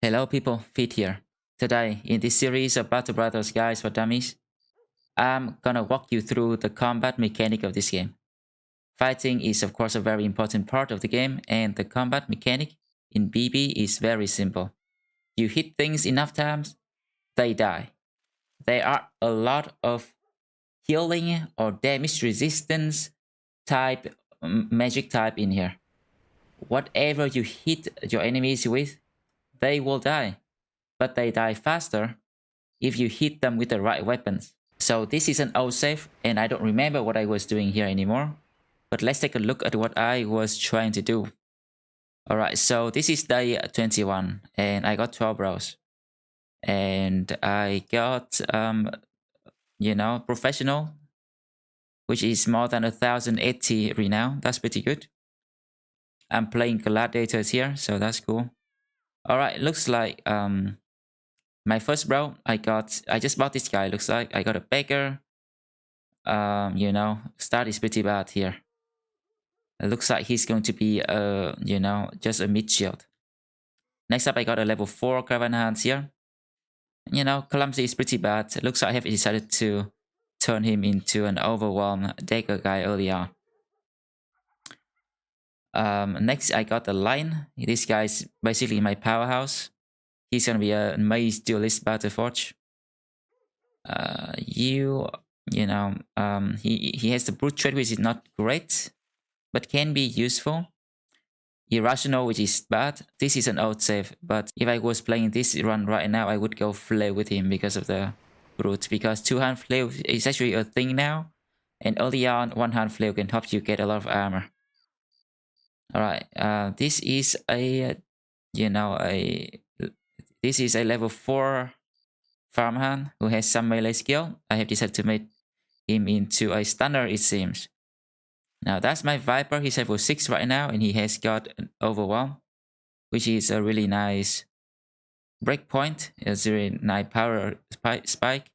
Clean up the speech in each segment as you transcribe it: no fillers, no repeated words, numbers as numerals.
Hello people, Fit here. Today, in this series of Battle Brothers Guides for Dummies, I'm gonna walk you through the combat mechanic of this game. Fighting is of course a very important part of the game, and the combat mechanic in BB is very simple. You hit things enough times, they die. There are a lot of healing or damage resistance type, magic type in here. Whatever you hit your enemies with, they will die. But they die faster if you hit them with the right weapons. So this is an old save, and I don't remember what I was doing here anymore. But let's take a look at what I was trying to do. Alright, so this is day 21, and I got 12 rows. And I got, professional, which is more than 1080 renown. That's pretty good. I'm playing gladiators here, so that's cool. Alright, looks like my first bro, I just bought this guy. Looks like I got a beggar. Start is pretty bad here. It looks like he's going to be just a mid shield. Next up, I got a level 4 Caravan Hands here. Clumsy is pretty bad. It looks like I have decided to turn him into an overwhelmed dagger guy early on. Next, I got the Lion. This guy's basically my powerhouse. He's gonna be a Maze Duelist Battleforge. He has the brute trait, which is not great, but can be useful. Irrational, which is bad. This is an old save, but if I was playing this run right now, I would go flail with him because of the brute, because two-hand flail is actually a thing now, and early on, one-hand flail can help you get a lot of armor. Alright, this is a level 4 farmhand who has some melee skill. I have decided to make him into a stunner, it seems. Now that's my Viper. He's level 6 right now, and he has got an overwhelm, which is a really nice breakpoint. It's a really nice power spike.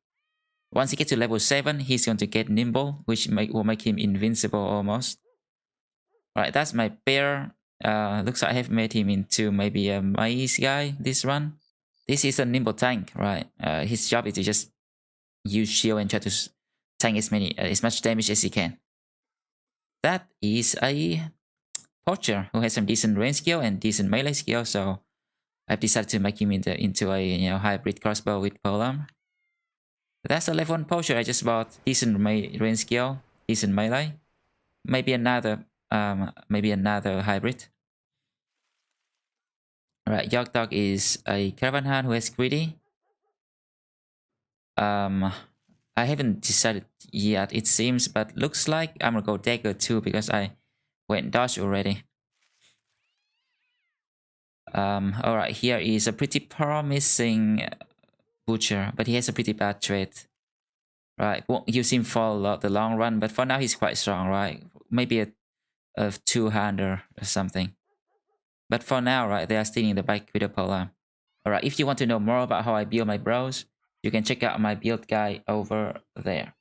Once he gets to level 7, he's going to get nimble, which will make him invincible almost. Alright, that's my bear. Looks like I have made him into maybe a maze guy this run. This is a nimble tank, right? His job is to just use shield and try to tank as much damage as he can. That is a poacher who has some decent range skill and decent melee skill, so I've decided to make him into a hybrid crossbow with polearm. That's a level 1 poacher. I just bought decent range skill, decent melee. Maybe another hybrid. Alright, York Dog is a caravan hand who has greedy. I haven't decided yet, it seems, but looks like I'm gonna go dagger too because I went dodge already. Alright, here is a pretty promising butcher, but he has a pretty bad trait. Right, won't use him for the long run, but for now he's quite strong, right? Maybe a two-hander or something. But for now, right, they are stealing in the back with a polearm. Alright, if you want to know more about how I build my bros, you can check out my build guide over there.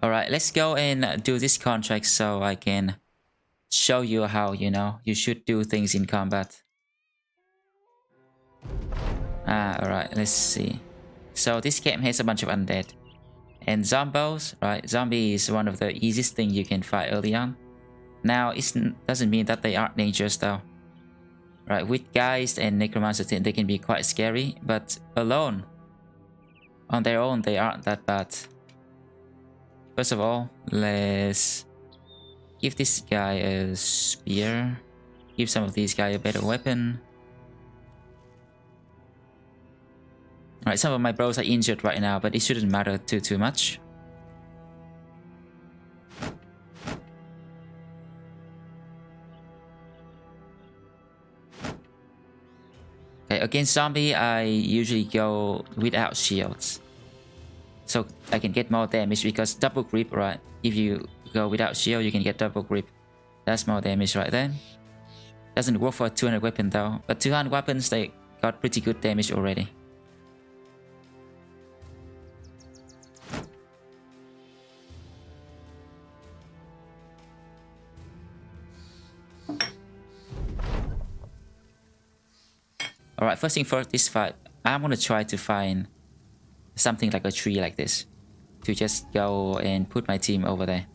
Alright, let's go and do this contract so I can show you how, you should do things in combat. Alright, let's see. So this camp has a bunch of undead. And zombos, right? Zombie is one of the easiest things you can fight early on. Now, it doesn't mean that they aren't dangerous though. Right, with Geist and Necromancer, they can be quite scary, but alone, on their own, they aren't that bad. First of all, let's give this guy a spear. Give some of these guys a better weapon. Alright, some of my bros are injured right now, but it shouldn't matter too much. Okay, against zombie, I usually go without shields, so I can get more damage because double grip, right? If you go without shield, you can get double grip. That's more damage right there. Doesn't work for a two-handed weapon though, but two-handed weapons, they got pretty good damage already. Alright, first thing first, this fight, I'm gonna try to find something like a tree like this to just go and put my team over there.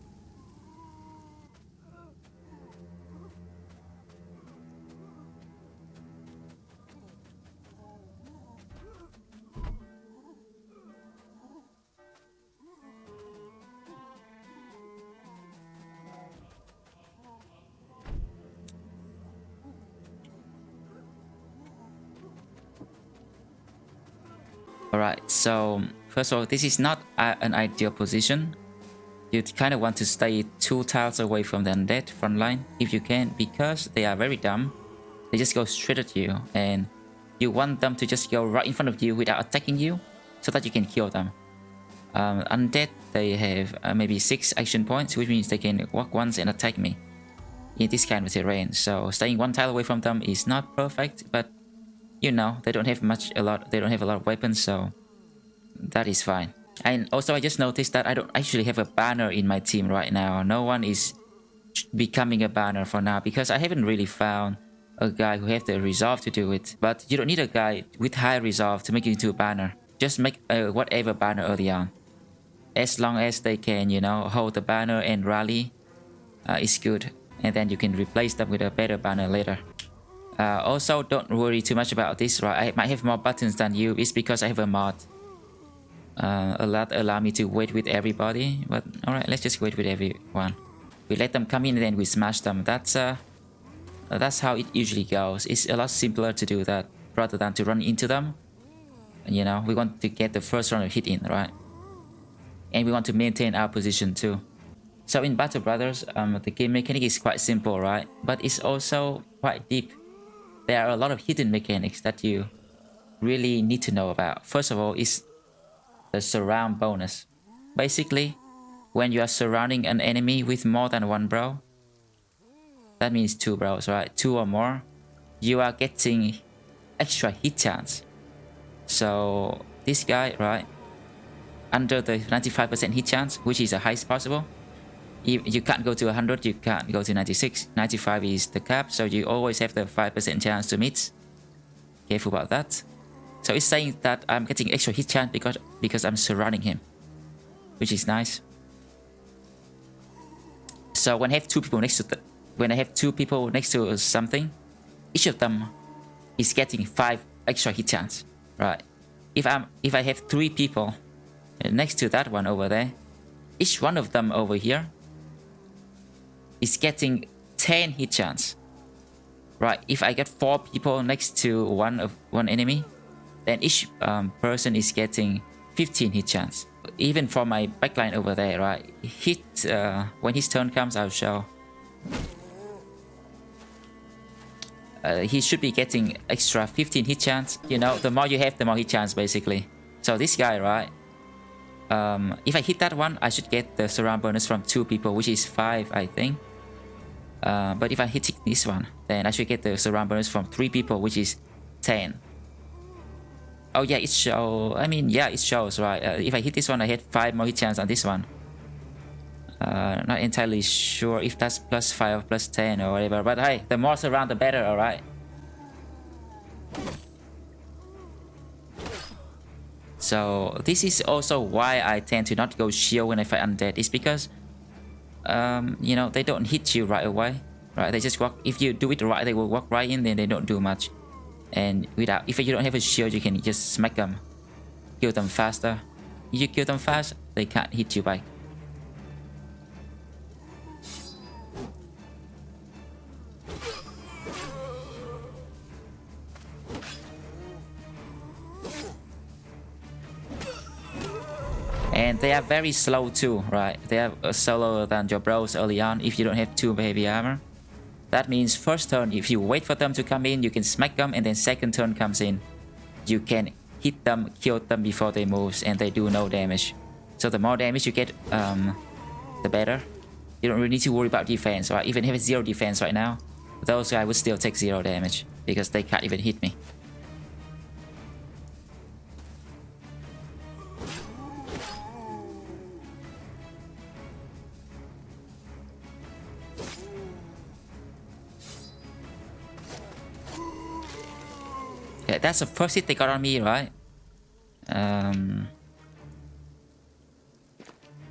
Alright, so first of all, this is not an ideal position. You kind of want to stay 2 tiles away from the undead front line if you can, because they are very dumb. They just go straight at you, and you want them to just go right in front of you without attacking you so that you can kill them. Undead, they have maybe 6 action points, which means they can walk once and attack me in this kind of terrain. So staying 1 tile away from them is not perfect, but you know, they don't have they don't have a lot of weapons, so that is fine. And also I just noticed that I don't actually have a banner in my team right now. No one is becoming a banner for now because I haven't really found a guy who has the resolve to do it. But you don't need a guy with high resolve to make you into a banner. Just make whatever banner early on. As long as they can, you know, hold the banner and rally, is good. And then you can replace them with a better banner later. Also, don't worry too much about this, right? I might have more buttons than you. It's because I have a mod. A lot allow me to wait with everybody. But alright, let's just wait with everyone. We let them come in and then we smash them. That's how it usually goes. It's a lot simpler to do that rather than to run into them. And, you know, we want to get the first round of hit in, right? And we want to maintain our position too. So in Battle Brothers, the game mechanic is quite simple, right? But it's also quite deep. There are a lot of hidden mechanics that you really need to know about. First of all, is the surround bonus. Basically, when you are surrounding an enemy with more than 1 bro, that means 2 bros, right? 2 or more, you are getting extra hit chance. So this guy, right, under the 95% hit chance, which is the highest possible. You can't go to 100, you can't go to 96. 95 is the cap, so you always have the 5% chance to miss. Careful about that. So it's saying that I'm getting extra hit chance because I'm surrounding him, which is nice. So when I have 2 people next to something, each of them is getting 5 extra hit chance, right? If I have 3 people next to that one over there, each one of them over here is getting 10 hit chance, right? If I get 4 people next to one enemy, then each person is getting 15 hit chance. Even for my backline over there, right? When his turn comes, I'll show. He should be getting extra 15 hit chance. You know, the more you have, the more hit chance, basically. So this guy, right? If I hit that one, I should get the surround bonus from 2 people, which is 5, I think. But if I hit this one, then I should get the surround bonus from 3 people, which is 10. Oh yeah, it shows. I mean, yeah, it shows, right? If I hit this one, I had 5 more hit chance on this one. Not entirely sure if that's +5 or +10 or whatever. But hey, the more surround, the better, alright? So this is also why I tend to not go shield when I fight undead. It's because, you know, they don't hit you right away, right? They just walk. If you do it right, they will walk right in, then they don't do much. And if you don't have a shield, you can just smack them, kill them faster. If you kill them fast, they can't hit you back. And they are very slow too, right? They are slower than your bros early on if you don't have 2 heavy armor. That means first turn, if you wait for them to come in, you can smack them, and then second turn comes in, you can hit them, kill them before they move, and they do no damage. So the more damage you get, the better. You don't really need to worry about defense, right? Even if it's 0 defense right now, those guys would still take 0 damage because they can't even hit me. that's the first hit they got on me, right?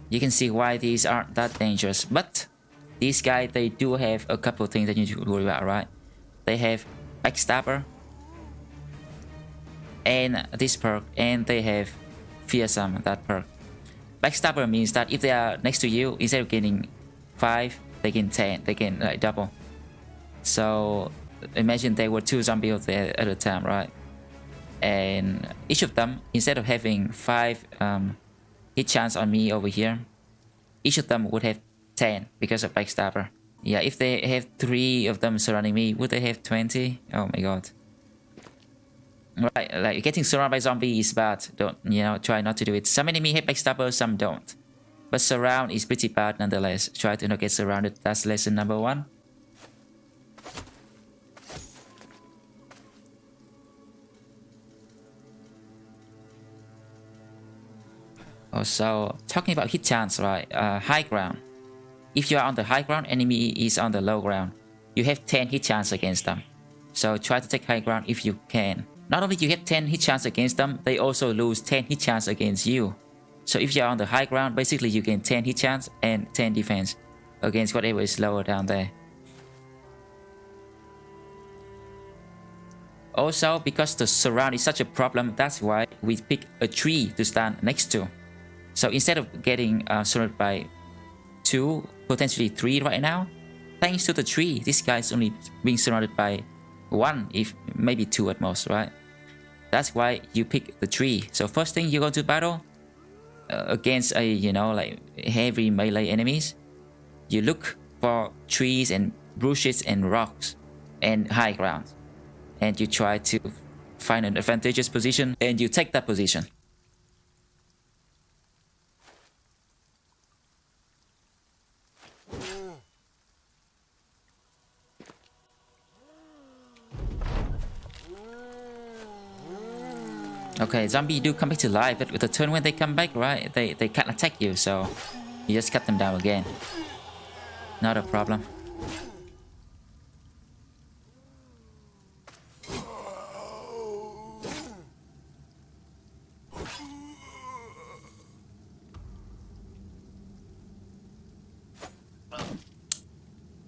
You can see why these aren't that dangerous, but these guys, they do have a couple of things that you need to worry about, right? They have Backstabber and this perk, and they have Fearsome, that perk. Backstabber means that if they are next to you, instead of getting 5, they gain 10, they gain like double. So imagine there were 2 zombies there at a time, right? And each of them, instead of having 5 hit chance on me over here, each of them would have 10 because of Backstabber. Yeah, if they have 3 of them surrounding me, would they have 20? Oh my god. Right, like getting surrounded by zombies is bad. Don't, you know, try not to do it. Some enemy have Backstabber, some don't. But surround is pretty bad nonetheless. Try to not get surrounded. That's lesson number 1. Also, talking about hit chance, right? High ground. If you are on the high ground, enemy is on the low ground. You have 10 hit chance against them. So try to take high ground if you can. Not only you get 10 hit chance against them, they also lose 10 hit chance against you. So if you are on the high ground, basically you gain 10 hit chance and 10 defense against whatever is lower down there. Also, because the surround is such a problem, that's why we pick a tree to stand next to. So instead of getting surrounded by 2, potentially 3 right now, thanks to the tree, this guy's only being surrounded by 1, if maybe 2 at most, right? That's why you pick the tree. So first thing you go to battle against a, you know, like heavy melee enemies, you look for trees and bushes and rocks and high ground, and you try to find an advantageous position and you take that position. Okay, zombie do come back to life, but with the turn when they come back, right, they can't attack you, so you just cut them down again. Not a problem.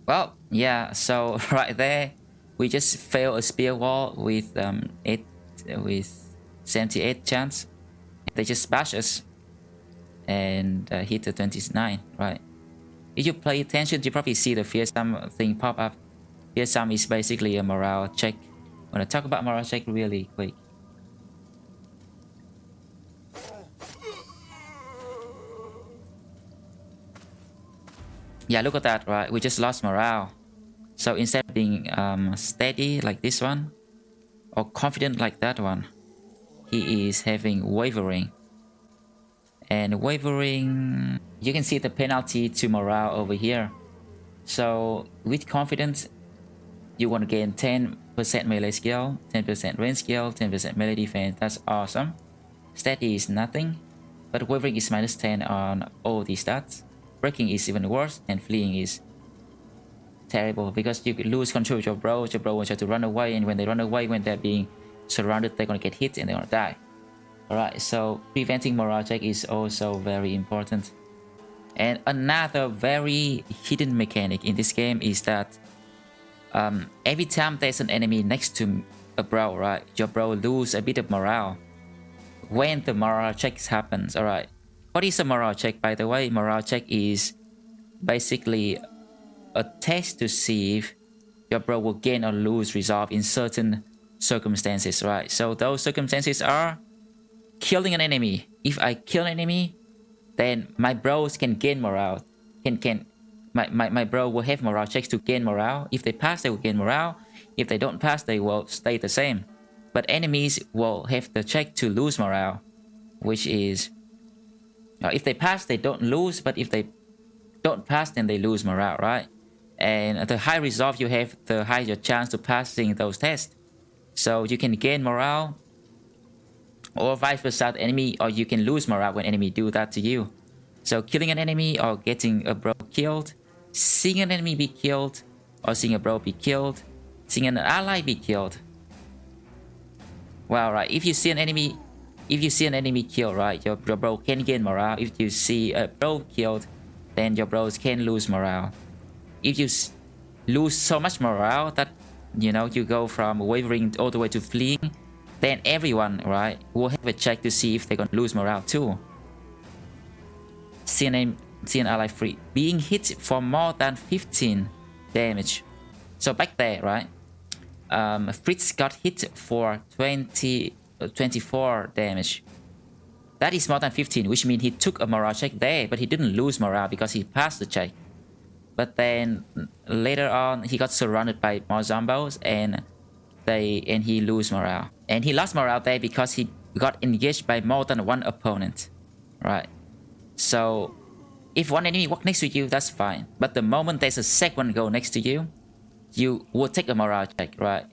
Well, yeah, so right there, we just failed a spear wall with 78 chance. They just bash us and hit the 29, right? If you pay attention, you probably see the fearsome thing pop up. Fearsome is basically a morale check. I'm gonna talk about morale check really quick. Yeah, look at that, right? We just lost morale. So instead of being steady like this one, or confident like that one, he is having wavering. And wavering, you can see the penalty to morale over here. So with confidence, you want to gain 10% melee skill, 10% range skill, 10% melee defense. That's awesome. Steady is nothing, but wavering is minus 10 on all these stats. Breaking is even worse, and fleeing is terrible because you lose control of your bro. Your bro will try to run away, and when they run away, when they're being surrounded, they're gonna get hit and they're gonna die. Alright, so preventing morale check is also very important. And another very hidden mechanic in this game is that every time there's an enemy next to a bro, right, your bro lose a bit of morale when the morale checks happens. Alright, what is a morale check, by the way? Morale check is basically a test to see if your bro will gain or lose resolve in certain circumstances, right? So those circumstances are killing an enemy. If I kill an enemy, then my bros can gain morale. My bro will have morale checks to gain morale. If they pass, they will gain morale. If they don't pass, they will stay the same. But enemies will have the check to lose morale, which is if they pass, they don't lose, but if they don't pass, then they lose morale, right? And the high resolve you have, the higher your chance to passing those tests. So you can gain morale, or vice versa, the enemy, or you can lose morale when enemy do that to you. So killing an enemy or getting a bro killed, seeing an enemy be killed, or seeing a bro be killed, seeing an ally be killed, Well, right, if you see an enemy kill, right, your bro can gain morale. If you see a bro killed, then your bros can lose morale. If you lose so much morale that, you know, you go from wavering all the way to fleeing, then everyone, right, will have a check to see if they're gonna lose morale too. See an ally free being hit for more than 15 damage. So back there, right, Fritz got hit for 24 damage. That is more than 15, which means he took a morale check there, but he didn't lose morale because he passed the check. But then later on, he got surrounded by more zombos, and he lose morale. And he lost morale there because he got engaged by more than one opponent, right? So if one enemy walks next to you, that's fine. But the moment there's a second go next to you, you will take a morale check, right?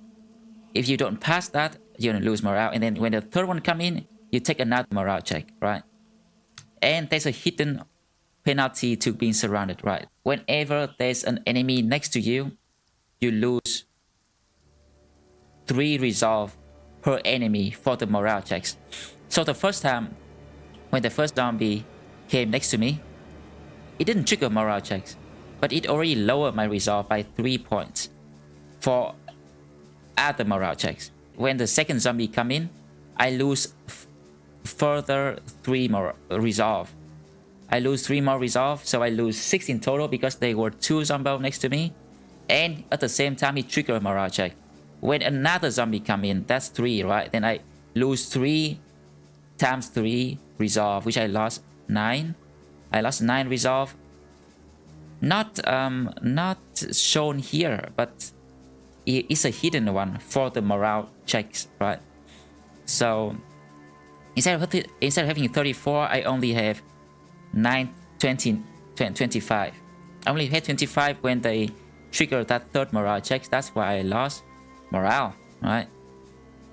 If you don't pass that, you're gonna lose morale. And then when the third one come in, you take another morale check, right? And there's a hidden penalty to being surrounded, right? Whenever there's an enemy next to you, you lose 3 resolve per enemy for the morale checks. So the first time, when the first zombie came next to me, it didn't trigger morale checks, but it already lowered my resolve by 3 points for other morale checks. When the second zombie come in, I lose further 3 more resolve. I lose 3 more resolve, so I lose 6 in total because there were 2 zombies next to me. And at the same time, he triggered a morale check. When another zombie come in, that's 3, right? Then I lose 3 times 3 resolve, which I lost 9. I lost 9 resolve. Not shown here, but it's a hidden one for the morale checks, right? So instead of having 34, I only have 9, 20, 25. I only had 25 when they triggered that third morale check. That's why I lost morale, right?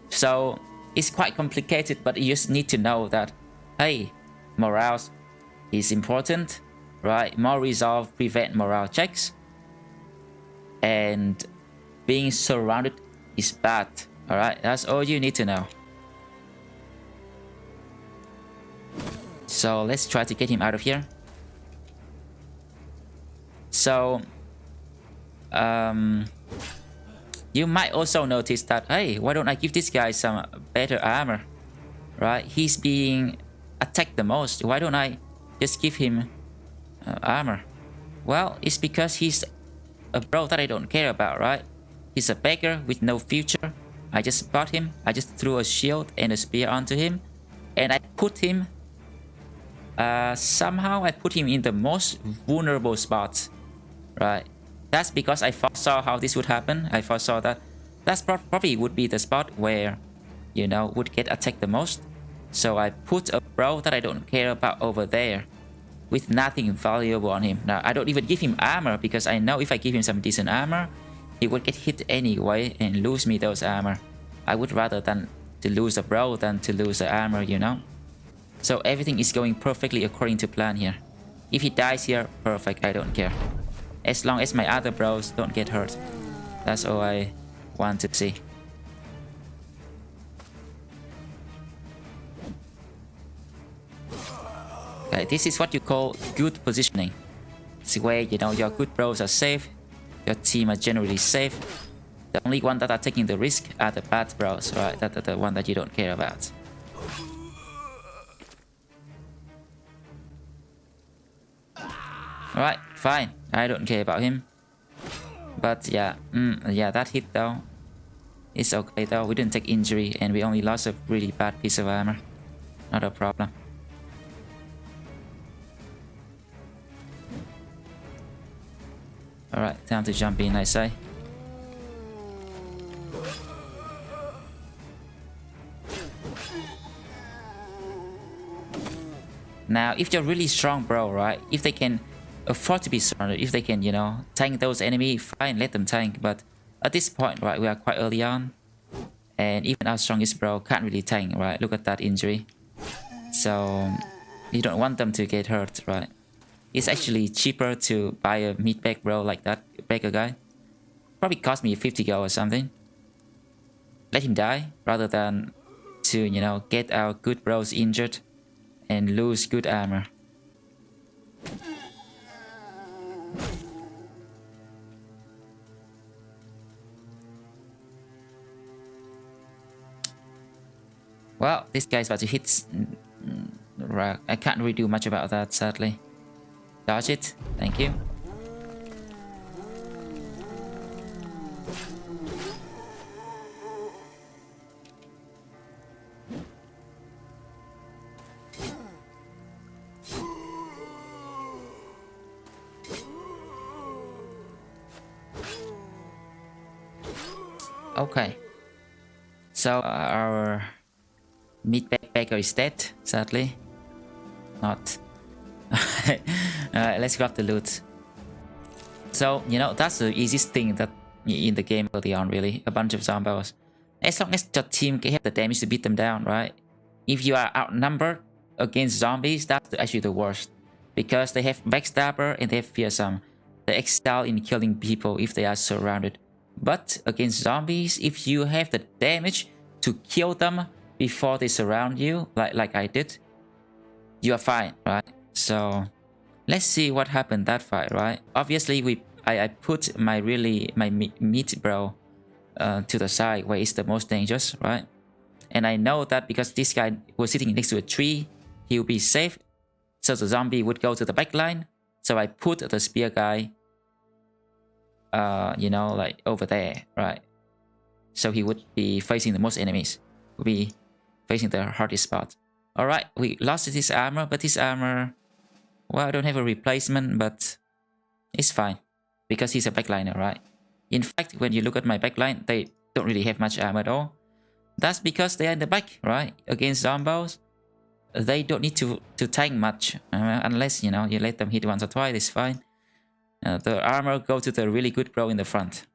So it's quite complicated, but you just need to know that, hey, morale is important, right? More resolve prevent morale checks, and being surrounded is bad. All right, that's all you need to know. So let's try to get him out of here. So you might also notice that, hey, why don't I give this guy some better armor, right? He's being attacked the most. Why don't I just give him armor? Well, it's because he's a bro that I don't care about, right? He's a beggar with no future. I just bought him. I just threw a shield and a spear onto him, and I put him somehow I put him in the most vulnerable spots, right? That's because I foresaw how this would happen. I foresaw that that's probably would be the spot where, you know, would get attacked the most. So I put a bro that I don't care about over there with nothing valuable on him. Now I don't even give him armor because I know if I give him some decent armor, he would get hit anyway and lose me those armor. I would rather than to lose a bro than to lose the armor, you know? So everything is going perfectly according to plan here. If he dies here, perfect, I don't care. As long as my other bros don't get hurt. That's all I want to see. Okay, this is what you call good positioning. It's where, you know, your good bros are safe, your team are generally safe. The only one that are taking the risk are the bad bros, right? That are the one that you don't care about. Alright, fine. I don't care about him. But yeah, yeah, that hit though. It's okay though. We didn't take injury and we only lost a really bad piece of armor. Not a problem. Alright, time to jump in, I say. Now, if you're really strong, bro, right? If they can afford to be surrounded, if they can, you know, tank those enemies, fine, let them tank. But at this point, right, we are quite early on. And even our strongest bro can't really tank, right? Look at that injury. So, you don't want them to get hurt, right? It's actually cheaper to buy a meatbag bro like that, beggar guy. Probably cost me 50 gold or something. Let him die, rather than to, you know, get our good bros injured and lose good armor. Well, this guy's about to hit. Right, I can't really do much about that, sadly. Dodge it. Thank you. Okay. So our meat baker is dead, sadly. Not. Let's grab the loot. So, you know, that's the easiest thing that in the game early on, really. A bunch of zombies. As long as your team can have the damage to beat them down, right? If you are outnumbered against zombies, that's actually the worst. Because they have Backstabber and they have Fearsome. They excel in killing people if they are surrounded. But against zombies, if you have the damage to kill them before they surround you, like I did, you are fine, right? So let's see what happened that fight, right? Obviously, I put my meat bro to the side where it's the most dangerous, right? And I know that because this guy was sitting next to a tree, he will be safe. So the zombie would go to the back line. So I put the spear guy, you know, like over there, right? So he would be facing the most enemies. Would be facing the hardest spot. Alright, we lost his armor, but his armor... Well, I don't have a replacement, but it's fine. Because he's a backliner, right? In fact, when you look at my backline, they don't really have much armor at all. That's because they are in the back, right? Against zombies, they don't need to tank much. Unless, you know, you let them hit once or twice, it's fine. The armor go to the really good bro in the front.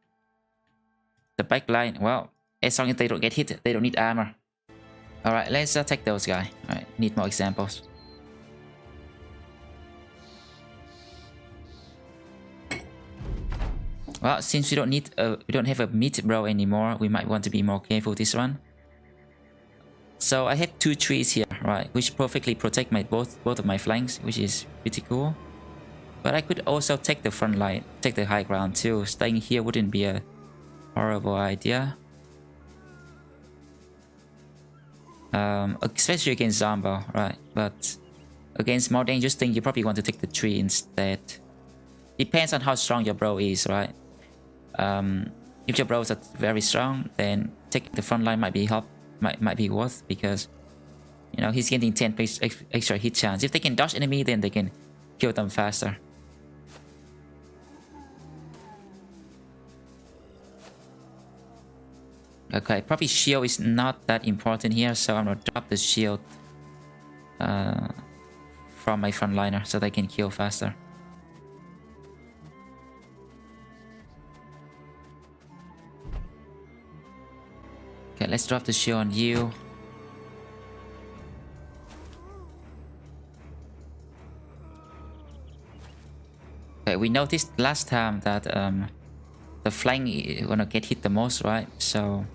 The backline, well, as long as they don't get hit, they don't need armor. Alright, let's attack those guys. Alright, need more examples. Well, since we don't have a meat bro anymore, we might want to be more careful this run. So I have 2 trees here, right, which perfectly protect my both of my flanks, which is pretty cool. But I could also take the front line, take the high ground too. Staying here wouldn't be a horrible idea. Especially against zombie, right? But against more dangerous thing, you probably want to take the tree instead. Depends on how strong your bro is, right? If your bros are very strong, then taking the front line might be worth, because you know he's getting 10 extra hit chance. If they can dodge enemy, then they can kill them faster. Okay, probably shield is not that important here, so I'm gonna drop the shield from my frontliner so they can kill faster. Okay, let's drop the shield on you. Okay, we noticed last time that the flank is gonna get hit the most, right? So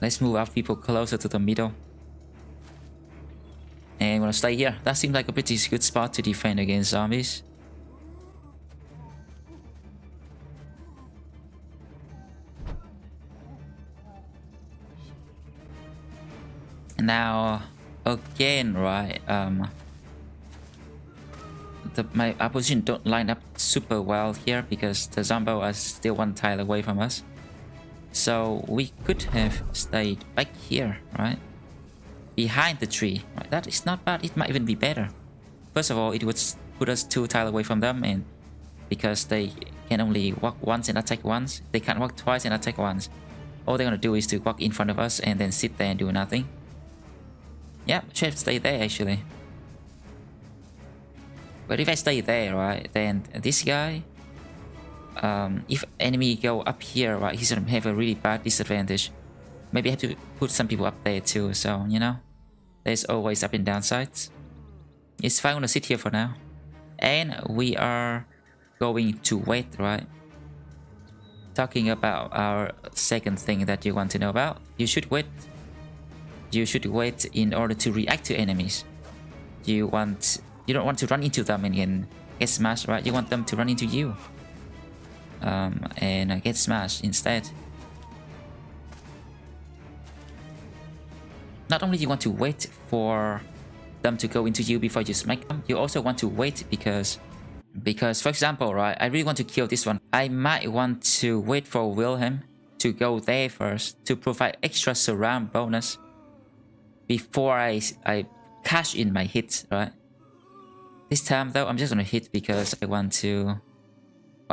let's move our people closer to the middle. And we're gonna stay here. That seems like a pretty good spot to defend against zombies. Now, again, right, my opposition don't line up super well here because the zombie are still 1 tile away from us. So we could have stayed back here, right? Behind the tree. Right? That is not bad. It might even be better. First of all, it would put us 2 tiles away from them, and because they can only walk once and attack once, they can't walk twice and attack once. All they're gonna do is to walk in front of us and then sit there and do nothing. Yeah, should stay there actually. But if I stay there, right, then this guy, if enemy go up here, right, he's gonna have a really bad disadvantage. Maybe I have to put some people up there too, so, you know, there's always up and down sides. It's fine, I'm gonna sit here for now. And we are going to wait, right? Talking about our second thing that you want to know about. You should wait. you should wait in order to react to enemies. You don't want to run into them and get smashed, right? You want them to run into you and get smashed instead. Not only do you want to wait for them to go into you before you smack them, you also want to wait because for example, right, I really want to kill this one. I might want to wait for Wilhelm to go there first to provide extra surround bonus before I cash in my hits, right? This time though, I'm just gonna hit because I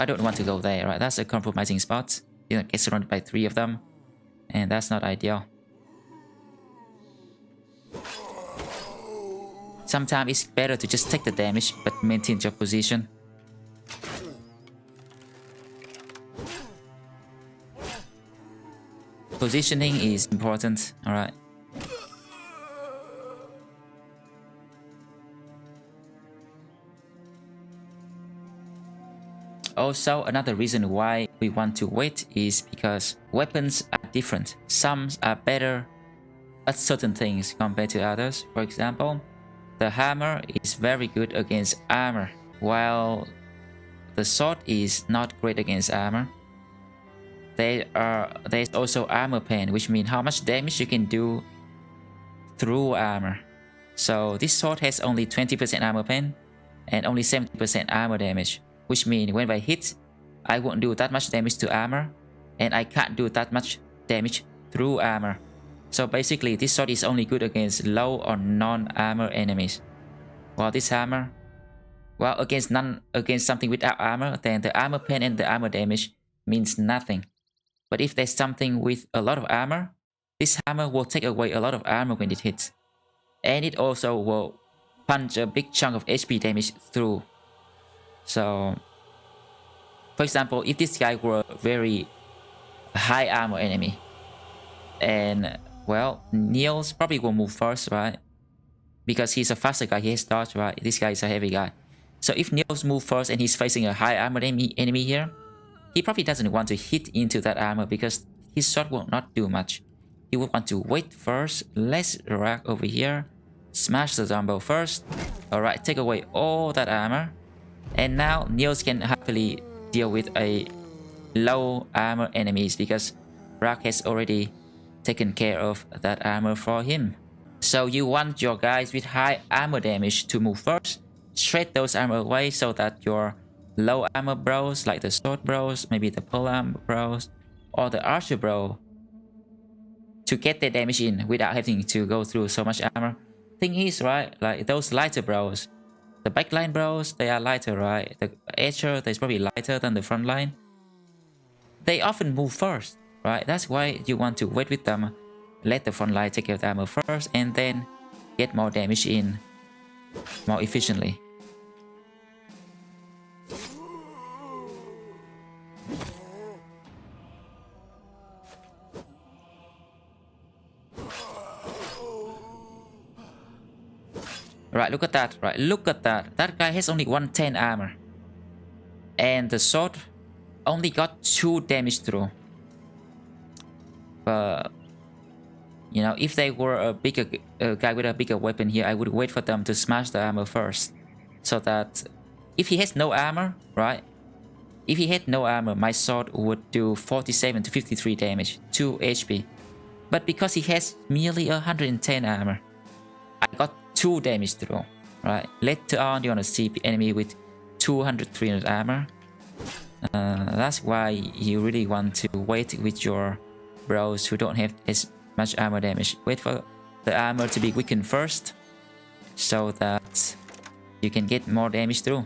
don't want to go there, right? That's a compromising spot. You know, get surrounded by 3 of them, and that's not ideal. Sometimes it's better to just take the damage but maintain your position. Positioning is important, alright. Also, another reason why we want to wait is because weapons are different. Some are better at certain things compared to others. For example, the hammer is very good against armor, while the sword is not great against armor. There's also armor pen, which means how much damage you can do through armor. So this sword has only 20% armor pen and only 70% armor damage, which means when I hit, I won't do that much damage to armor, and I can't do that much damage through armor. So basically, this sword is only good against low or non-armor enemies. While this hammer, well, against something without armor, then the armor pen and the armor damage means nothing. But if there's something with a lot of armor, this hammer will take away a lot of armor when it hits. And it also will punch a big chunk of HP damage through. So, for example, if this guy were a very high armor enemy, and well, Niels probably will move first, right? Because he's a faster guy, he has dodge, right? This guy is a heavy guy. So if Niels moves first and he's facing a high armor enemy here, he probably doesn't want to hit into that armor because his sword will not do much. He would want to wait first. Let's rack over here. Smash the Dumbo first. Alright, take away all that armor. And now Niels can happily deal with a low armor enemies because Rack has already taken care of that armor for him. So you want your guys with high armor damage to move first, shred those armor away so that your low armor bros, like the sword bros, maybe the pole armor bros, or the archer bro, to get their damage in without having to go through so much armor. Thing is, right, like those lighter bros, the backline bros, they are lighter, right? The archer, they're probably lighter than the front line. They often move first, right? That's why you want to wait with them, let the front line take care of the armor first, and then get more damage in more efficiently. Right, look at that, right, look at that. That guy has only 110 armor. And the sword only got 2 damage through. But, you know, if they were a bigger guy with a bigger weapon here, I would wait for them to smash the armor first. So that if he has no armor, right? If he had no armor, my sword would do 47 to 53 damage, 2 HP. But because he has merely 110 armor, I got 2 damage through, right? Later on, you're gonna see the enemy with 200, 300 armor. That's why you really want to wait with your bros who don't have as much armor damage. Wait for the armor to be weakened first, so that you can get more damage through.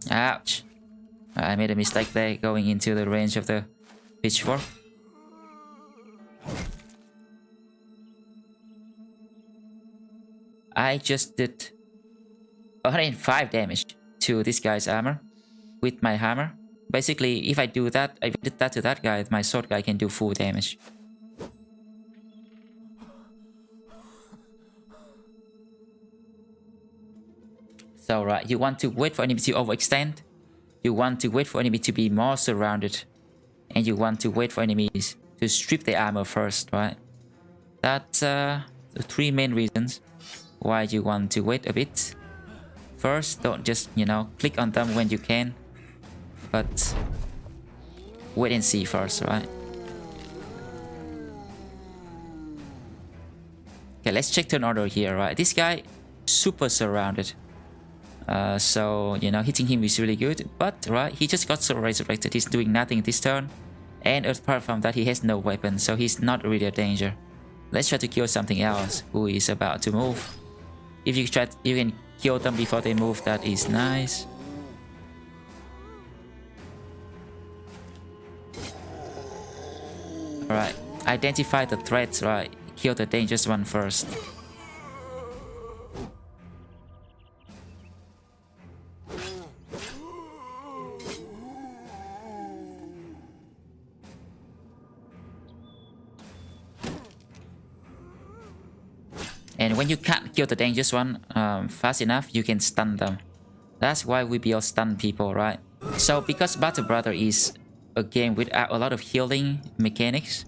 Ouch! I made a mistake there, going into the range of the pitchfork. I just did 105 damage to this guy's armor with my hammer. Basically, if I did that to that guy, my sword guy can do full damage. So right, you want to wait for enemy to overextend. You want to wait for enemy to be more surrounded. and you want to wait for enemies to strip their armor first, right? That's the 3 main reasons why you want to wait a bit. First, don't just, click on them when you can, but wait and see first, right? Okay, let's check turn order here, right? This guy, super surrounded. So, hitting him is really good, but, right, he just got so resurrected. He's doing nothing this turn, and apart from that, he has no weapon, so he's not really a danger. Let's try to kill something else who is about to move. If you can kill them before they move, that is nice. Alright, identify the threats, right? Kill the dangerous one first. And when you can't kill the dangerous one fast enough, you can stun them. That's why we build stun people, right? So because Battle Brother is a game with a lot of healing mechanics,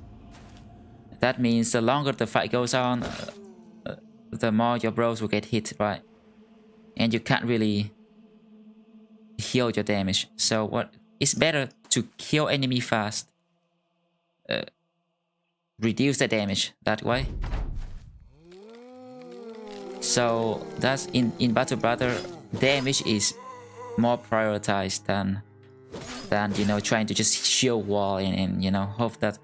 that means the longer the fight goes on, the more your bros will get hit, right? And you can't really heal your damage. So it's better to kill enemy fast, reduce the damage that way. So that's in Battle Brother, damage is more prioritized than trying to just shield wall and hope that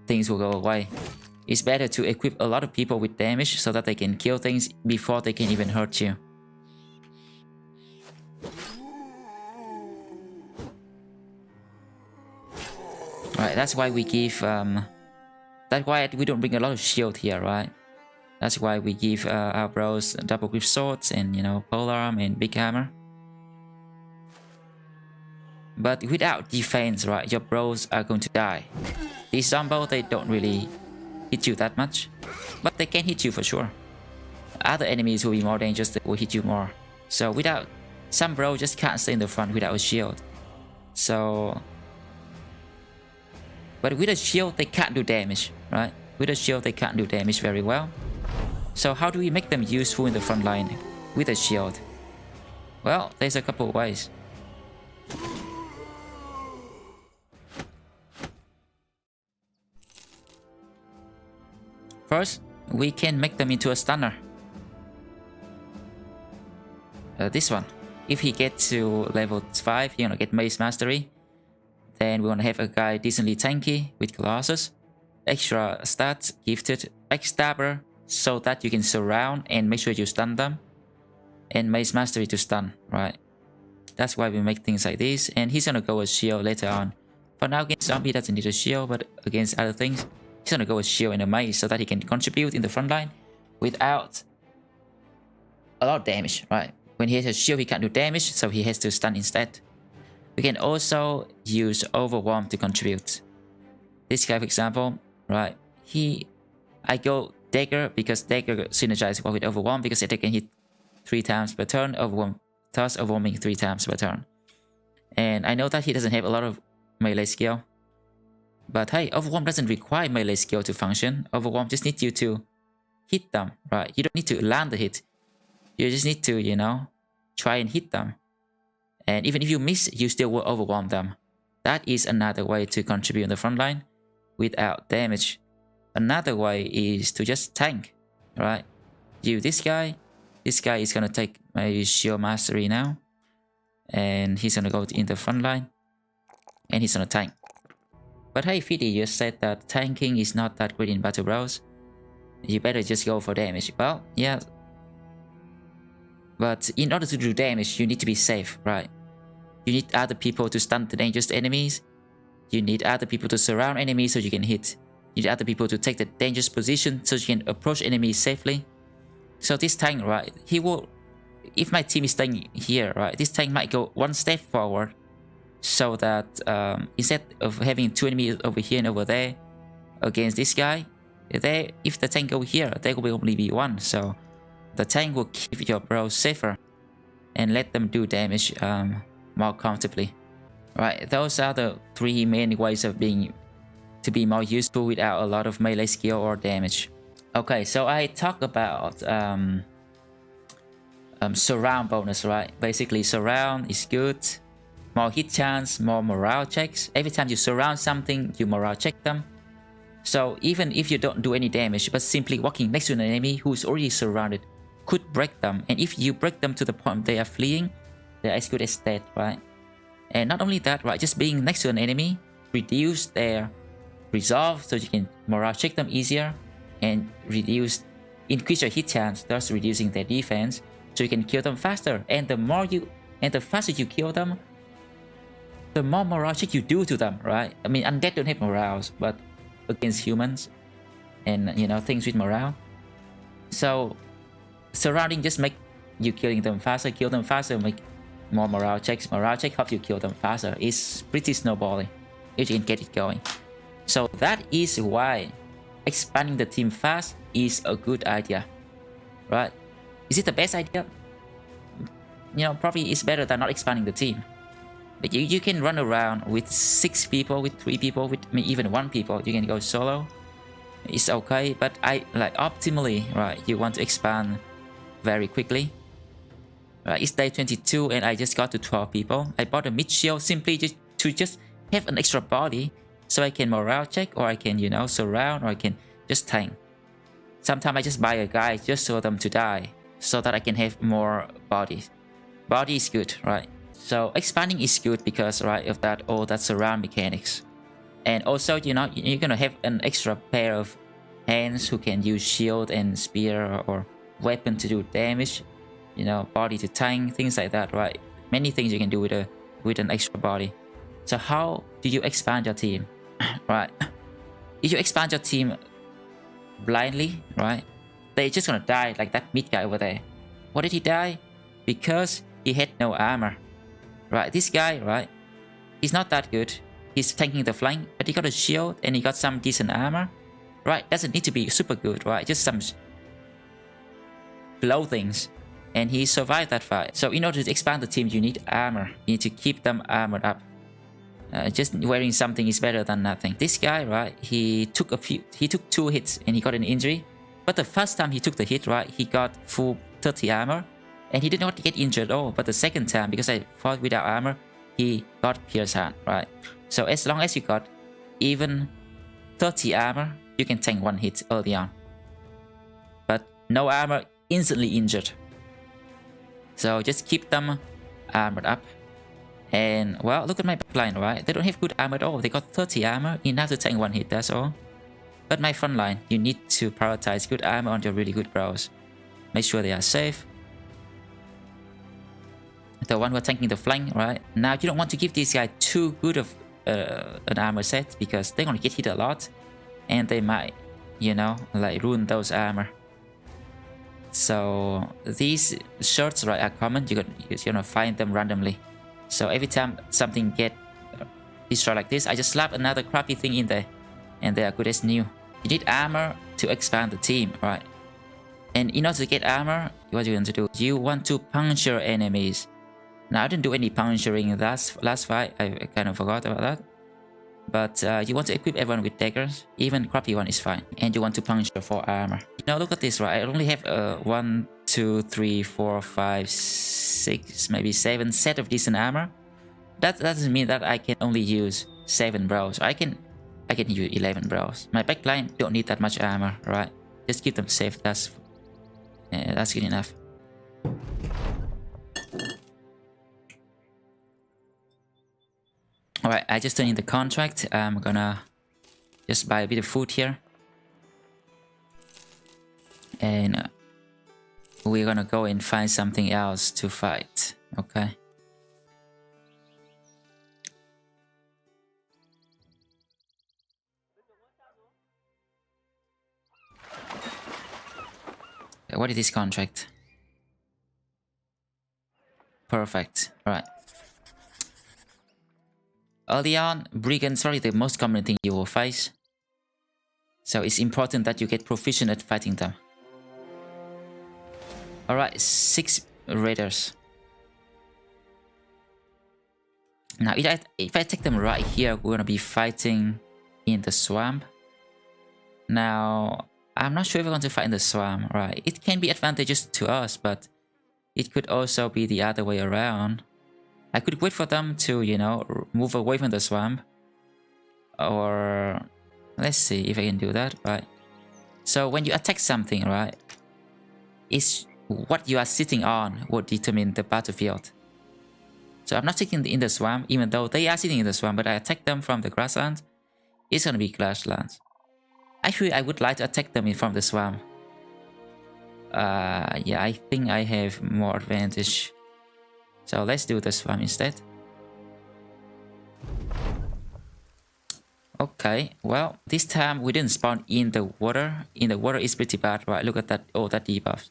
things will go away. It's better to equip a lot of people with damage so that they can kill things before they can even hurt you. Right, that's why we give that's why we don't bring a lot of shield here, right? That's why we give our bros double grip swords and polearm and big hammer. But without defense, right, your bros are going to die. These zombo, they don't really hit you that much, but they can hit you for sure. Other enemies will be more dangerous, that will hit you more. So without, some bro just can't stay in the front without a shield. So, but with a shield they can't do damage, right? With a shield they can't do damage very well. So how do we make them useful in the front line with a shield? Well, there's a couple of ways. First, we can make them into a stunner. This one. If he gets to level 5, he's gonna get Mace Mastery. Then we wanna have a guy decently tanky with Colossus. Extra stats, gifted, Backstabber, so that you can surround and make sure you stun them. And Mace Mastery to stun, right? That's why we make things like this. And he's gonna go with shield later on. For now, against zombie doesn't need a shield, but against other things, he's gonna go with shield and a mace so that he can contribute in the front line without a lot of damage, right? When he has a shield, he can't do damage, so he has to stun instead. We can also use Overwhelm to contribute. This guy, for example, right? I go Dagger because Dagger synergizes well with Overwhelm because it can hit 3 times per turn, thus overwhelming 3 times per turn. And I know that he doesn't have a lot of melee skill. But hey, Overwhelm doesn't require melee skill to function. Overwhelm just needs you to hit them, right? You don't need to land the hit. You just need to, try and hit them. And even if you miss, you still will overwhelm them. That is another way to contribute in the front line without damage. Another way is to just tank, right? This guy is gonna take my shield mastery now. And he's gonna go in the front line. And he's gonna tank. But hey, Fidi, you said that tanking is not that great in Battle Bros. You better just go for damage. Well, yeah. But in order to do damage, you need to be safe, right? You need other people to stun the dangerous enemies. You need other people to surround enemies so you can hit. You need other people to take the dangerous position so you can approach enemies safely. So this tank, right, he will... If my team is staying here, right, this tank might go one step forward. So that instead of having 2 enemies over here and over there against this guy, if the tank go here, there will only be 1. So the tank will keep your bros safer and let them do damage more comfortably. Right, those are the 3 main ways of to be more useful without a lot of melee skill or damage. Okay, so I talk about surround bonus, right? Basically, surround is good. More hit chance, more morale checks. Every time you surround something, you morale check them. So even if you don't do any damage, but simply walking next to an enemy who's already surrounded could break them. And if you break them to the point they are fleeing, they're as good as dead, right? And not only that, right? Just being next to an enemy reduce their resolve, so you can morale check them easier, and increase your hit chance, thus reducing their defense, so you can kill them faster. And the faster you kill them, the more morale check you do to them, right? I mean, undead don't have morales, but against humans and things with morale. So surrounding just make you killing them faster, kill them faster, make more morale checks. Morale check helps you kill them faster. It's pretty snowballing if you can get it going. So that is why expanding the team fast is a good idea, right? Is it the best idea? Probably it's better than not expanding the team. But you can run around with 6 people, with 3 people, with even 1 people. You can go solo. It's okay, but optimally, right? You want to expand very quickly. Right, it's day 22 and I just got to 12 people. I bought a mid shield simply to just have an extra body, so I can morale check, or I can surround, or I can just tank. Sometimes I just buy a guy just for them to die, so that I can have more bodies. Body is good, right? So expanding is good because, right, of all that surround mechanics. And also, you're gonna have an extra pair of hands who can use shield and spear or weapon to do damage. Body to tank, things like that, right? Many things you can do with an extra body. So how do you expand your team? Right? If you expand your team blindly, right, they're just gonna die like that mid guy over there. Why did he die? Because he had no armor. Right, this guy, right, he's not that good. He's tanking the flank, but he got a shield and he got some decent armor. Right, doesn't need to be super good, right? Just some low things. And he survived that fight. So in order to expand the team, you need armor. You need to keep them armored up. Just wearing something is better than nothing. This guy, right, he took 2 hits and he got an injury. But the first time he took the hit, right, he got full 30 armor. And he did not get injured at all. But the second time, because I fought without armor, he got pierced hand, right? So as long as you got even 30 armor, you can tank 1 hit early on. But no armor, instantly injured. So just keep them armored up. And well, look at my backline, right? They don't have good armor at all. They got 30 armor, enough to tank 1 hit, that's all. But my front line, you need to prioritize good armor on your really good bros. Make sure they are safe. The one who are tanking the flank, right? Now you don't want to give this guy too good of an armor set, because they're gonna get hit a lot. And they might, ruin those armor. So these shirts, right, are common. You're gonna find them randomly. So every time something get destroyed like this, I just slap another crappy thing in there, and they are good as new. You need armor to expand the team, right? And in order to get armor, what you want to do? You want to puncture enemies. Now I didn't do any puncturing last fight. I kind of forgot about that. But you want to equip everyone with daggers. Even crappy one is fine. And you want to puncture for armor. Now look at this, right? I only have 1, 2, 3, 4, 5, 6, maybe 7 set of decent armor. That doesn't mean that I can only use 7 bros. I can use 11 bros. My backline don't need that much armor, right? Just keep them safe. That's good enough. Alright, I just turned in the contract. I'm gonna just buy a bit of food here. And we're gonna go and find something else to fight, okay? What is this contract? Perfect, right. Early on, brigands are the most common thing you will face. So it's important that you get proficient at fighting them. Alright, 6 raiders. Now, if I take them right here, we're gonna be fighting in the swamp. Now, I'm not sure if we're going to fight in the swamp, right? It can be advantageous to us, but it could also be the other way around. I could wait for them to, you know, move away from the swamp. Or let's see if I can do that, right? So when you attack something, right, it's what you are sitting on will determine the battlefield. So I'm not sitting in the swamp, even though they are sitting in the swamp, but I attack them from the grassland. It's gonna be grasslands. Actually, I would like to attack them from the swamp. Yeah, I think I have more advantage. So let's do the swamp instead. Okay, well, this time we didn't spawn in the water. In the water is pretty bad, right? Look at that, oh, that debuff.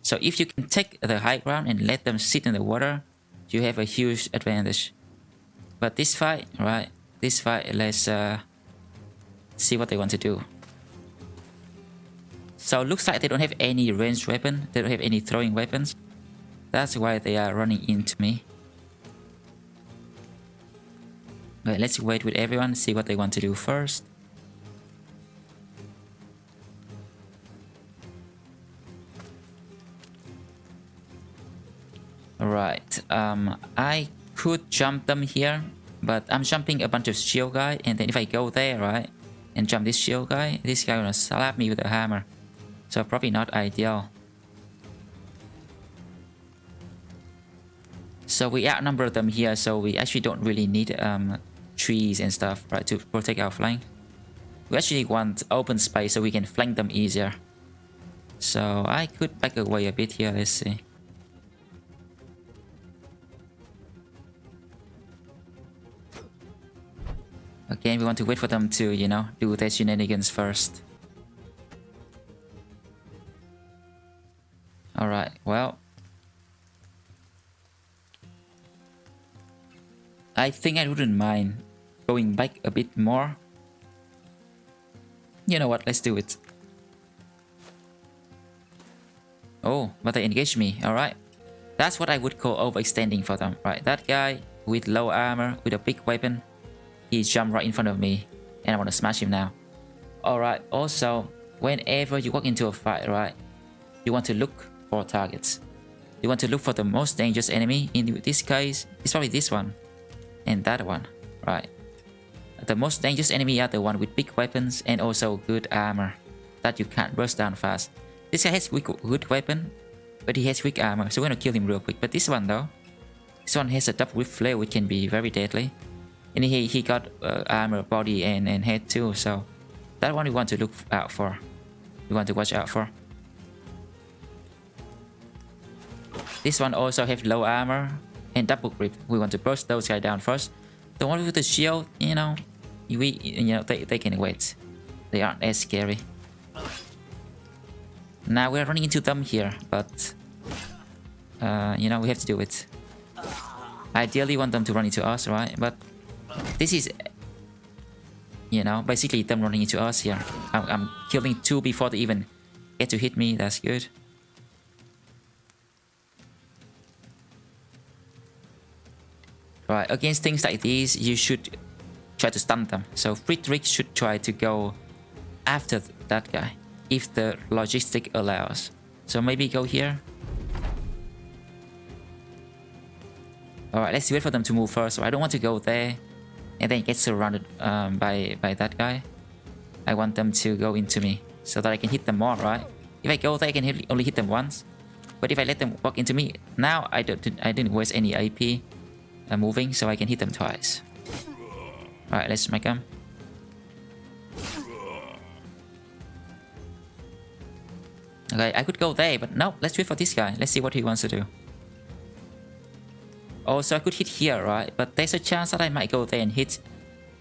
So if you can take the high ground and let them sit in the water, you have a huge advantage. But this fight, right? This fight, let's see what they want to do. So looks like they don't have any ranged weapon. They don't have any throwing weapons. That's why they are running into me. Okay, let's wait with everyone, see what they want to do first. Alright, I could jump them here, but I'm jumping a bunch of shield guy, and then if I go there, right, and jump this shield guy, this guy gonna slap me with a hammer. So probably not ideal. So we outnumber them here, so we actually don't really need trees and stuff, right, to protect our flank. We actually want open space so we can flank them easier. So I could back away a bit here, let's see. Again, we want to wait for them to, you know, do their shenanigans first. Alright, well, I think I wouldn't mind going back a bit more. You know what, let's do it. Oh, but they engaged me, alright. That's what I would call overextending for them, right? That guy with low armor, with a big weapon, he jumped right in front of me, and I want to smash him now. Alright, also, whenever you walk into a fight, right, you want to look for targets. You want to look for the most dangerous enemy. In this case, it's probably this one. And that one, right? The most dangerous enemy are the one with big weapons and also good armor that you can't burst down fast. This guy has good weapon, but he has weak armor, so we're gonna kill him real quick. But this one though, this one has a double whip flare which can be very deadly. And he got armor, body and head too, so that one we want to look out for. We want to watch out for. This one also have low armor and double grip. We want to burst those guys down first. The one with the shield, you know, they can wait. They aren't as scary. Now we're running into them here, but you know, we have to do it. Ideally, want them to run into us, right? But this is, you know, basically them running into us here. I'm killing two before they even get to hit me. That's good. Right, against things like these, you should try to stun them. So Friedrich should try to go after that guy, if the logistic allows. So maybe go here. Alright, let's wait for them to move first. So I don't want to go there and then get surrounded by that guy. I want them to go into me so that I can hit them more, right? If I go there, I can only hit them once. But if I let them walk into me, now I didn't waste any AP moving, so I can hit them twice. Alright, let's smack them. Okay, I could go there, but no, let's wait for this guy. Let's see what he wants to do. Also, I could hit here, right? But there's a chance that I might go there and hit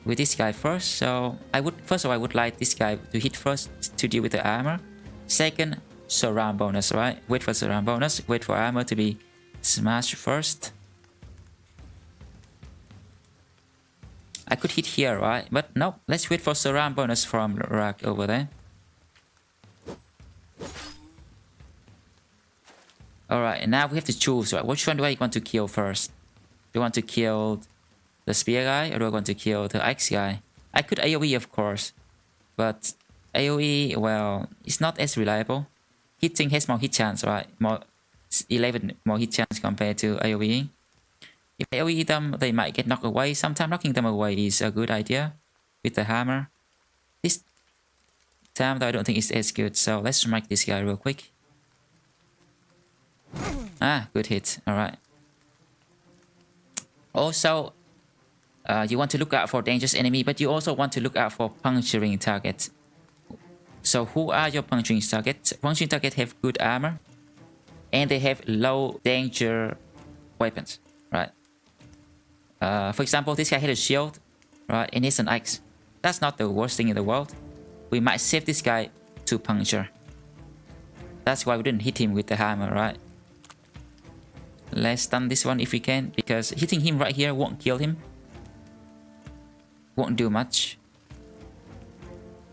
with this guy first. So I would like this guy to hit first to deal with the armor. Second, surround bonus, right? Wait for surround bonus. Wait for armor to be smashed first. I could hit here, right? But no, let's wait for surround bonus from Rack over there. Alright, now we have to choose, right? Which one do I want to kill first? Do you want to kill the spear guy, or do I want to kill the axe guy? I could AoE, of course, but AoE, well, it's not as reliable. Hitting has more hit chance, right? 11 more hit chance compared to AoE. If AoE them, they might get knocked away. Sometimes knocking them away is a good idea with the hammer. This time, though, I don't think it's as good. So let's strike this guy real quick. Ah, good hit. All right. Also, you want to look out for dangerous enemy, but you also want to look out for puncturing targets. So who are your puncturing targets? Puncturing targets have good armor, and they have low danger weapons, right? For example, this guy had a shield, right, and he's an axe. That's not the worst thing in the world. We might save this guy to puncture. That's why we didn't hit him with the hammer, right? Let's stun this one if we can, because hitting him right here won't kill him. Won't do much.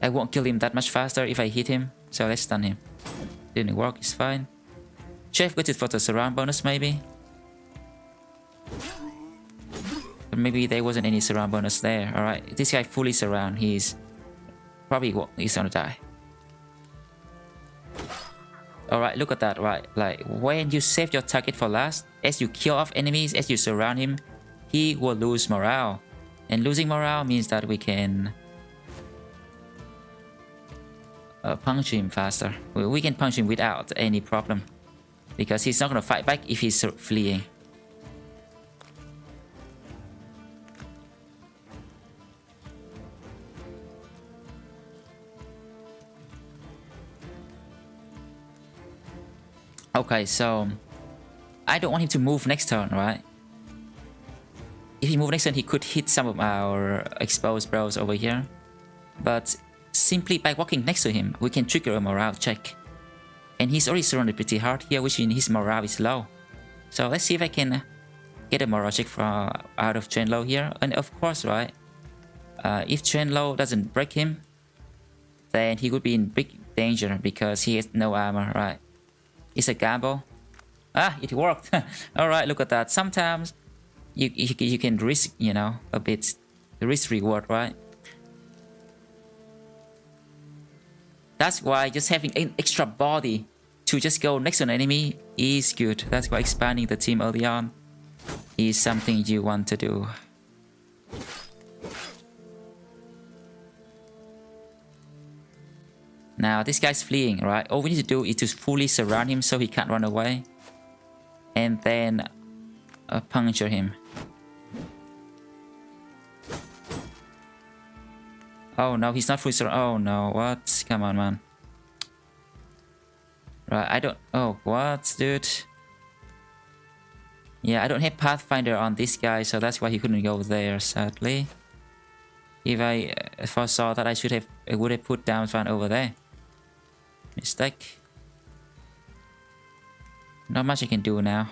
I won't kill him that much faster if I hit him, so let's stun him. Didn't work, it's fine. Should have waited for the surround bonus maybe. But maybe there wasn't any surround bonus there. Alright, this guy fully surround, he's gonna die. Alright, look at that, right? Like, when you save your target for last, as you kill off enemies, as you surround him, he will lose morale. And losing morale means that we can punch him faster. We can punch him without any problem, because he's not gonna fight back if he's fleeing. Okay, so I don't want him to move next turn, right? If he moves next turn, he could hit some of our exposed bros over here. But simply by walking next to him, we can trigger a morale check. And he's already surrounded pretty hard here, which means his morale is low. So let's see if I can get a morale check from out of Trenlo here. And of course, right, if Trenlo doesn't break him, then he would be in big danger because he has no armor, right? It's a gamble. Ah, it worked. Alright, look at that. Sometimes you can risk, you know, a bit. The risk reward, right? That's why just having an extra body to just go next to an enemy is good. That's why expanding the team early on is something you want to do. Now this guy's fleeing, right? All we need to do is to fully surround him so he can't run away. And then puncture him. Oh no, he's not fully surrounded. Oh no, what? Come on, man. Right, I don't... Oh, what, dude? Yeah, I don't have Pathfinder on this guy, so that's why he couldn't go there, sadly. If I foresaw that, I would have put down one over there. Mistake. Not much I can do now.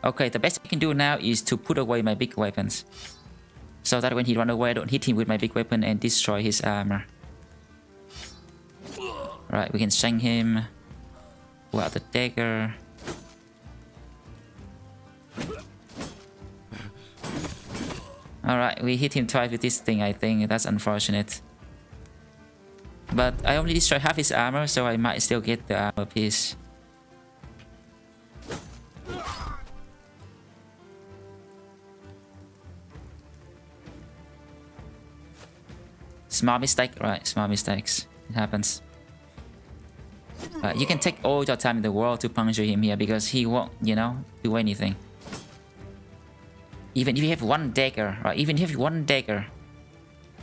Okay, the best I can do now is to put away my big weapons, so that when he runs away, I don't hit him with my big weapon and destroy his armor. Right, we can shank him. Pull out the dagger. Alright, we hit him twice with this thing, I think. That's unfortunate. But I only destroy half his armor, so I might still get the armor piece. Small mistake, right? Small mistakes. It happens. You can take all your time in the world to puncture him here because he won't, you know, do anything. Even if you have one dagger, right? Even if you have one dagger,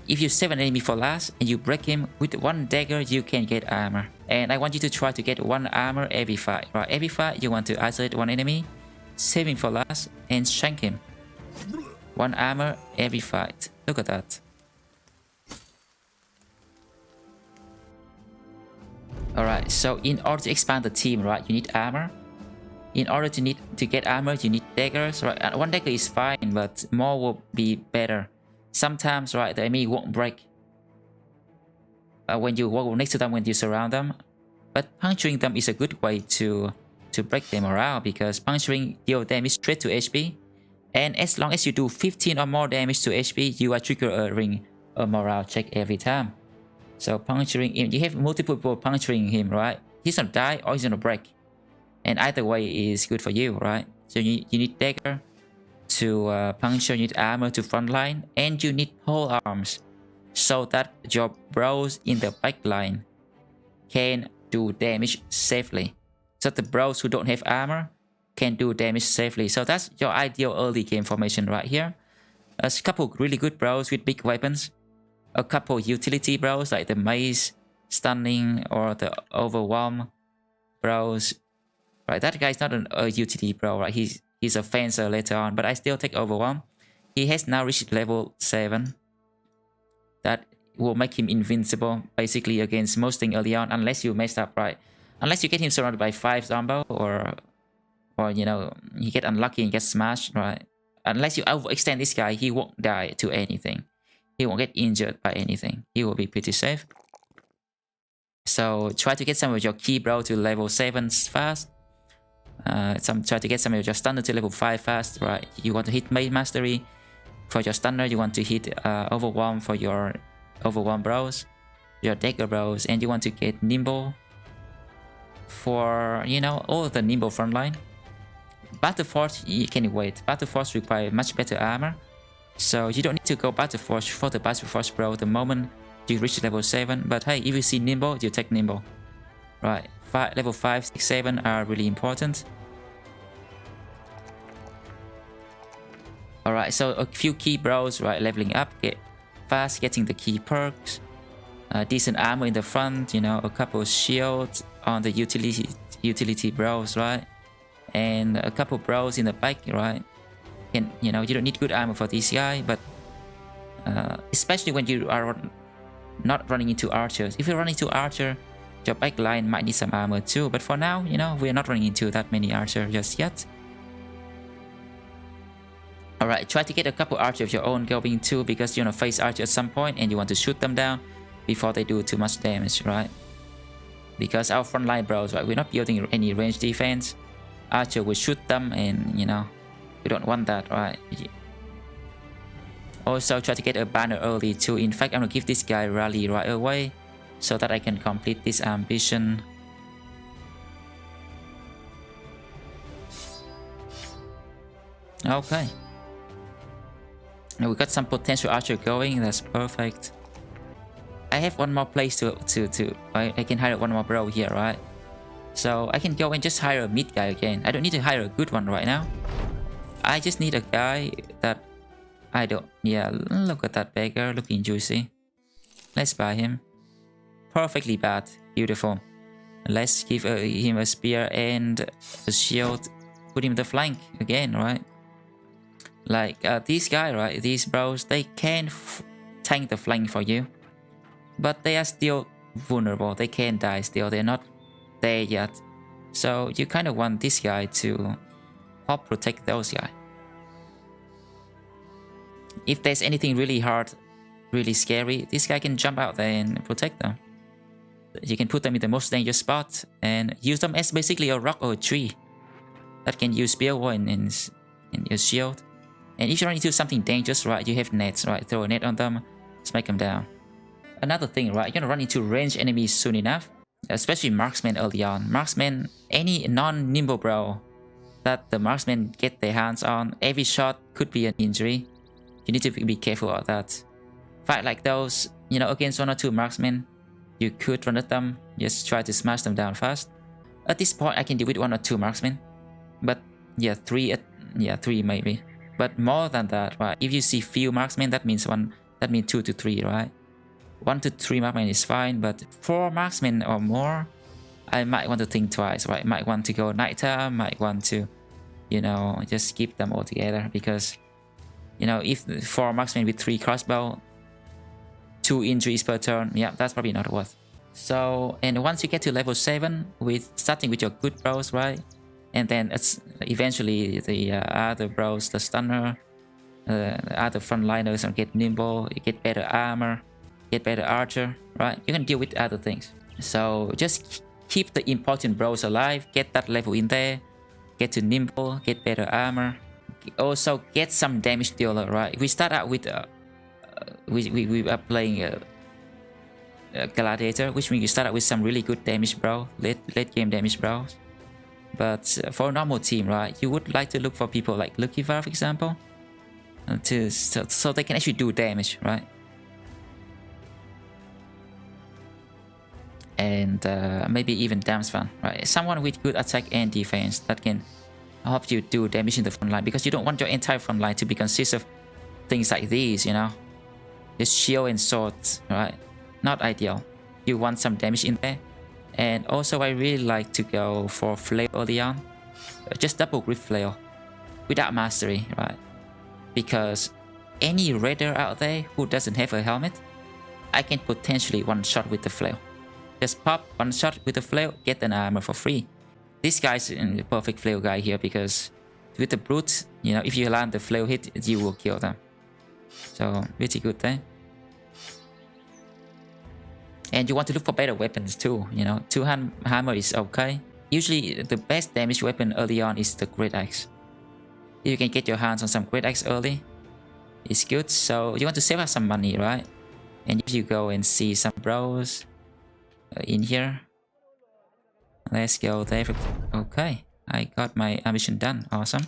if you save an enemy for last and you break him with one dagger, you can get armor. And I want you to try to get one armor every fight, right? Every fight you want to isolate one enemy, save him for last, and shank him. One armor every fight. Look at that. Alright, so in order to expand the team, right, you need armor. In order to get armor, you need daggers, right? One dagger is fine, but more will be better. Sometimes, right, the enemy won't break when you walk next to them, when you surround them. But puncturing them is a good way to break their morale, because puncturing deals damage straight to HP, And as long as you do 15 or more damage to HP, you are trigger a ring or morale check every time. So puncturing him, you have multiple people puncturing him, right? He's gonna die or he's gonna break. And either way is good for you, right? So you need dagger to puncture, you need armor to frontline, and you need pole arms so that your bros in the backline can do damage safely. So the bros who don't have armor can do damage safely. So that's your ideal early game formation right here. A couple really good bros with big weapons. A couple utility bros like the maze, stunning, or the overwhelm bros. Right, that guy's not a utility bro, right? He's a fencer later on, but I still take overwhelm. He has now reached level 7. That will make him invincible basically against most things early on, unless you mess up, right? Unless you get him surrounded by 5 zombo or you know, he get unlucky and get smashed, right? Unless you overextend this guy, he won't die to anything. He won't get injured by anything. He will be pretty safe. So try to get some of your key bro to level 7 fast. Try to get some of your stunner to level 5 fast, right? You want to hit main mastery for your stunner. You want to hit overwhelm for your overwhelm bros, your dagger bros, and you want to get nimble for, you know, all the nimble frontline. Battle Force, you can wait. Battle Force require much better armor, so you don't need to go Battle Force for the Battle Force bro the moment you reach level 7. But hey, if you see nimble, you take nimble, right? Level 5, 6, 7 are really important. Alright, so a few key bros, right? Leveling up, get fast, getting the key perks, decent armor in the front, you know, a couple shields on the utility bros, right? And a couple bros in the back, right? And you know, you don't need good armor for this guy, but especially when you are not running into archers. If you're running into archer, your back line might need some armor too. But for now, you know, we're not running into that many archers just yet. Alright, try to get a couple archers of your own going too, because you're gonna face archers at some point and you want to shoot them down before they do too much damage, right? Because our frontline bros, right, we're not building any range defense. Archer will shoot them, and you know, we don't want that, right? Also try to get a banner early too. In fact, I'm gonna give this guy rally right away so that I can complete this ambition. Okay. Now we got some potential archer going. That's perfect. I have one more place I can hire one more bro here, right? So I can go and just hire a mid guy again. I don't need to hire a good one right now. I just need a guy that I don't... Yeah, look at that beggar, looking juicy. Let's buy him. Perfectly bad. Beautiful. Let's give him a spear and a shield. Put him the flank again, right? Like this guy, right? These bros, they can tank the flank for you. But they are still vulnerable. They can die still. They're not there yet. So you kind of want this guy to help protect those guys. If there's anything really hard, really scary, this guy can jump out there and protect them. You can put them in the most dangerous spot and use them as basically a rock or a tree that can use spear in your shield. And if you run into something dangerous, right, you have nets, right? Throw a net on them, smack them down. Another thing, right, you're gonna run into ranged enemies soon enough, especially marksmen early on. Marksmen, any non-nimble bro that the marksmen get their hands on, every shot could be an injury. You need to be careful about that. Fight like those, you know, against 1 or 2 marksmen, you could run at them, just try to smash them down fast. At this point, I can deal with 1 or 2 marksmen, but yeah, 3 maybe. But more than that, right? If you see few marksmen, that means 2 to 3, right? 1 to 3 marksmen is fine, but 4 marksmen or more, I might want to think twice, right? Might want to go nighttime, might want to, you know, just skip them altogether, because, you know, if 4 marksmen with 3 crossbow, 2 injuries per turn, yeah, that's probably not worth. So, and once you get to level 7, starting with your good bros, right? And then it's eventually the other bros, the stunner, the other frontliners, and get nimble, you get better armor, get better archer, right? You can deal with other things. So just keep the important bros alive, get that level in there, get to nimble, get better armor, also get some damage dealer, right? We start out with we are playing Gladiator, which means you start out with some really good damage bro, late game damage bros. But for a normal team, right, you would like to look for people like Lucifer, for example, so they can actually do damage, right? And maybe even Damsvan, right? Someone with good attack and defense that can help you do damage in the front line, because you don't want your entire front line to be consist of things like these, you know, just shield and swords, right? Not ideal. You want some damage in there. And also I really like to go for flail early on, just double grip flail without mastery, right? Because any raider out there who doesn't have a helmet, I can potentially one shot with the flail. Just pop one shot with the flail, get an armor for free. This guy's in the perfect flail guy here, because with the brute, you know, if you land the flail hit, you will kill them. So pretty good there. And you want to look for better weapons too, you know. Two-hand hammer is okay. Usually the best damage weapon early on is the great axe. If you can get your hands on some great axe early, it's good. So you want to save up some money, right? And if you go and see some bros in here, let's go there. Okay, I got my ambition done. Awesome.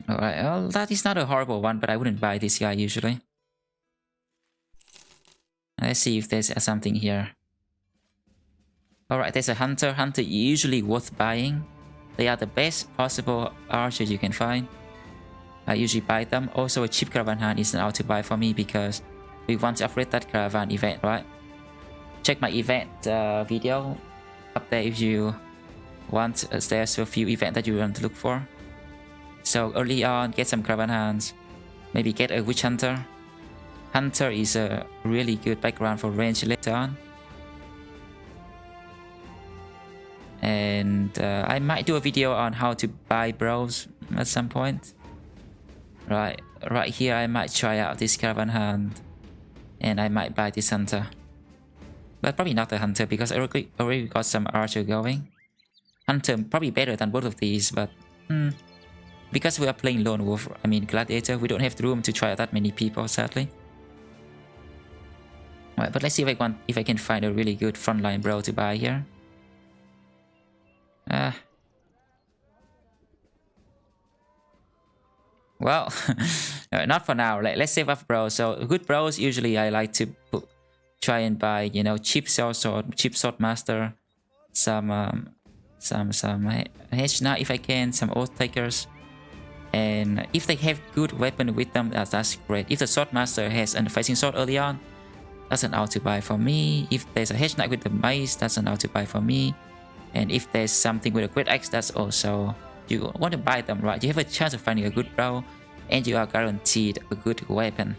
Alright, well, that is not a horrible one, but I wouldn't buy this guy usually. Let's see if there's something here. Alright, there's a hunter. Hunter usually worth buying. They are the best possible archers you can find. I usually buy them. Also, a cheap caravan hand is an out to buy for me, because we want to upgrade that caravan event, right? Check my event video up there if you want. There's a few events that you want to look for. So early on, get some caravan hands. Maybe get a witch hunter. Hunter is a really good background for range later on. And I might do a video on how to buy bros at some point. Right here I might try out this caravan hand, and I might buy this hunter. But probably not the hunter, because I already got some archer going. Hunter probably better than both of these, but because we are playing lone wolf, I mean gladiator, we don't have the room to try out that many people, sadly. Alright, but let's see if I can find a really good frontline bro to buy here. Well, not for now. Let's save up bros. So good bros, usually I like to try and buy, you know, cheap sword, cheap sword master, some hedge knight if I can, some oath takers. And if they have good weapon with them, that's great. If the sword master has a facing sword early on, that's an out to buy for me. If there's a hedge knight with the mace, that's an out to buy for me. And if there's something with a great axe, that's also, you want to buy them, right? You have a chance of finding a good bro, and you are guaranteed a good weapon.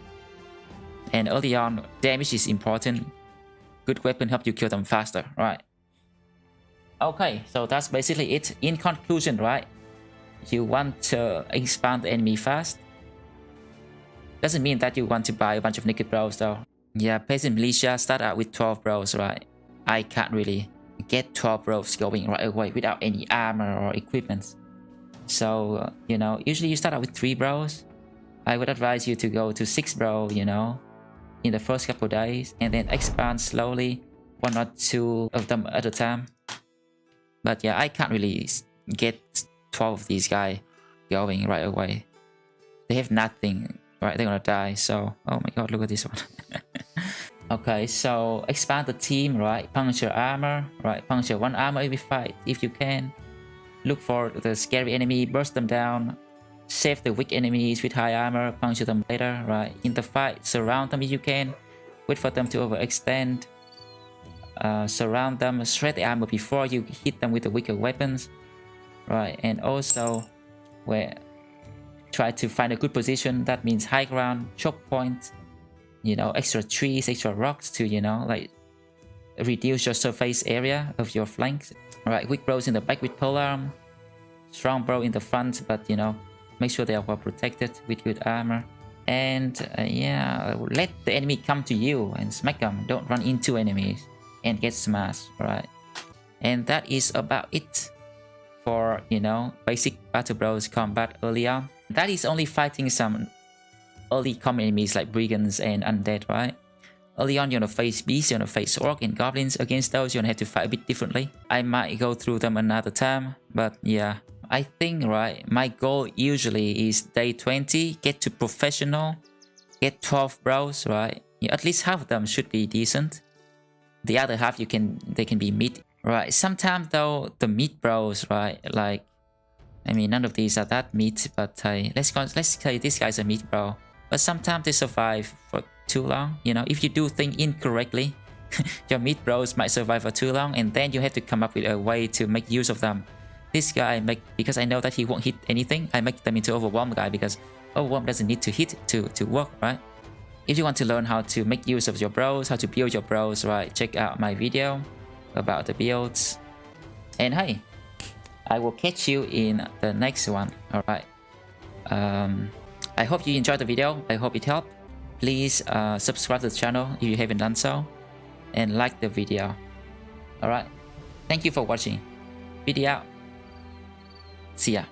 And early on, damage is important. Good weapon help you kill them faster, right? Okay, so that's basically it. In conclusion, right? You want to expand the enemy fast. Doesn't mean that you want to buy a bunch of naked bros though. Yeah, Peasant Militia start out with 12 bros, right? I can't really get 12 bros going right away without any armor or equipment. So, you know, usually you start out with 3 bros. I would advise you to go to 6 bro, you know, in the first couple days, and then expand slowly, 1 or 2 of them at a time. But yeah, I can't really get 12 of these guys going right away. They have nothing, right? They're gonna die. So, oh my god, look at this one. Okay, so expand the team, right? Puncture armor, right? Puncture 1 armor every fight if you can. Look for the scary enemy, burst them down. Save the weak enemies with high armor, puncture them later, right? In the fight, surround them if you can. Wait for them to overextend. Surround them, shred the armor before you hit them with the weaker weapons. Right, and also try to find a good position. That means high ground, choke point, you know, extra trees, extra rocks to, you know, like reduce your surface area of your flanks. Alright, weak bros in the back with polearm, strong bro in the front, but you know, make sure they are well protected with good armor. And yeah, let the enemy come to you and smack them. Don't run into enemies. and get smashed, right? And that is about it for, you know, basic Battle Bros combat early on. That is only fighting some early common enemies like brigands and undead, right? Early on, you wanna face beasts, you wanna face orc and goblins. Against those, you wanna have to fight a bit differently. I might go through them another time, but yeah. I think, right, my goal usually is day 20, get to professional, get 12 bros, right? Yeah, at least half of them should be decent. The other half, they can be mid, right? Sometimes though, the mid bros, right, like, I mean, none of these are that mid, but let's say this guy's a mid bro. But sometimes they survive for too long, you know, if you do things incorrectly, your mid bros might survive for too long, and then you have to come up with a way to make use of them. This guy, because I know that he won't hit anything, I make them into Overwhelm guy, because Overwhelm doesn't need to hit to work, right? If you want to learn how to make use of your bros, how to build your bros, right, check out my video about the builds. And hey, I will catch you in the next one, alright? I hope you enjoyed the video, I hope it helped. Please subscribe to the channel if you haven't done so, and like the video. Alright, thank you for watching. Video out. See ya.